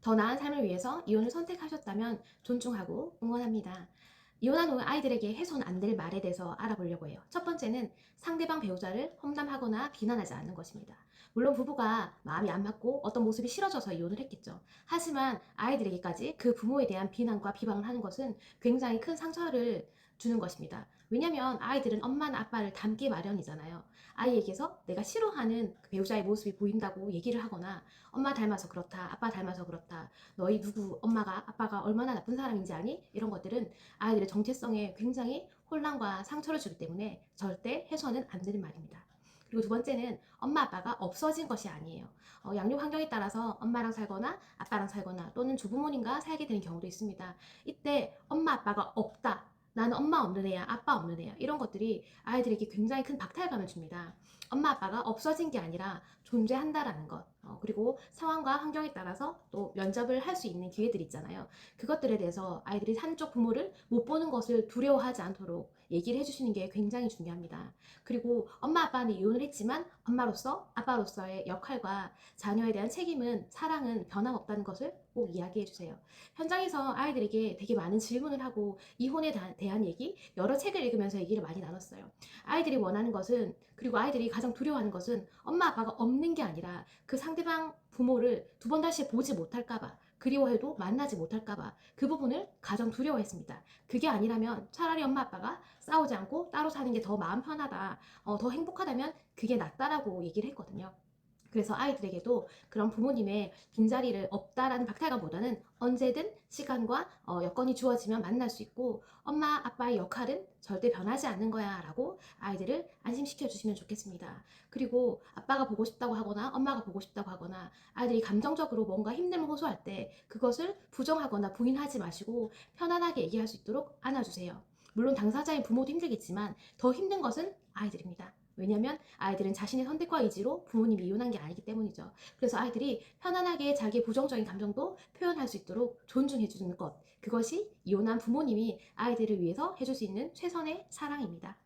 더 나은 삶을 위해서 이혼을 선택하셨다면 존중하고 응원합니다. 이혼한 후 아이들에게 해서는 안 될 말에 대해서 알아보려고 해요. 첫 번째는 상대방 배우자를 험담하거나 비난하지 않는 것입니다. 물론 부부가 마음이 안 맞고 어떤 모습이 싫어져서 이혼을 했겠죠. 하지만 아이들에게까지 그 부모에 대한 비난과 비방을 하는 것은 굉장히 큰 상처를 주는 것입니다. 왜냐면 아이들은 엄마나 아빠를 닮기 마련이잖아요. 아이에게서 내가 싫어하는 그 배우자의 모습이 보인다고 얘기를 하거나 엄마 닮아서 그렇다, 아빠 닮아서 그렇다, 너희 누구 엄마가 아빠가 얼마나 나쁜 사람인지 아니? 이런 것들은 아이들의 정체성에 굉장히 혼란과 상처를 주기 때문에 절대 해서는 안 되는 말입니다. 그리고 두 번째는 엄마 아빠가 없어진 것이 아니에요. 양육 환경에 따라서 엄마랑 살거나 아빠랑 살거나 또는 조부모님과 살게 되는 경우도 있습니다. 이때 엄마 아빠가 없다, 나는 엄마 없는 애야, 아빠 없는 애야, 이런 것들이 아이들에게 굉장히 큰 박탈감을 줍니다. 엄마 아빠가 없어진 게 아니라 존재한다라는 것, 그리고 상황과 환경에 따라서 또 면접을 할 수 있는 기회들이 있잖아요. 그것들에 대해서 아이들이 한쪽 부모를 못 보는 것을 두려워하지 않도록 얘기를 해주시는 게 굉장히 중요합니다. 그리고 엄마 아빠는 이혼을 했지만 엄마로서 아빠로서의 역할과 자녀에 대한 책임은, 사랑은 변함없다는 것을 꼭 이야기해 주세요. 현장에서 아이들에게 되게 많은 질문을 하고 이혼에 대한 얘기, 여러 책을 읽으면서 얘기를 많이 나눴어요. 아이들이 원하는 것은, 그리고 아이들이 가장 두려워하는 것은 엄마 아빠가 없는 게 아니라 그 상대방 부모를 두 번 다시 보지 못할까봐, 그리워해도 만나지 못할까봐 그 부분을 가장 두려워했습니다. 그게 아니라면 차라리 엄마 아빠가 싸우지 않고 따로 사는 게 더 마음 편하다, 더 행복하다면 그게 낫다라고 얘기를 했거든요. 그래서 아이들에게도 그런 부모님의 빈자리를 없다라는 박탈감보다는 언제든 시간과 여건이 주어지면 만날 수 있고 엄마 아빠의 역할은 절대 변하지 않는 거야 라고 아이들을 안심시켜 주시면 좋겠습니다. 그리고 아빠가 보고 싶다고 하거나 엄마가 보고 싶다고 하거나 아이들이 감정적으로 뭔가 힘듦을 호소할 때 그것을 부정하거나 부인하지 마시고 편안하게 얘기할 수 있도록 안아주세요. 물론 당사자인 부모도 힘들겠지만 더 힘든 것은 아이들입니다. 왜냐면 아이들은 자신의 선택과 의지로 부모님이 이혼한 게 아니기 때문이죠. 그래서 아이들이 편안하게 자기의 부정적인 감정도 표현할 수 있도록 존중해 주는 것, 그것이 이혼한 부모님이 아이들을 위해서 해줄 수 있는 최선의 사랑입니다.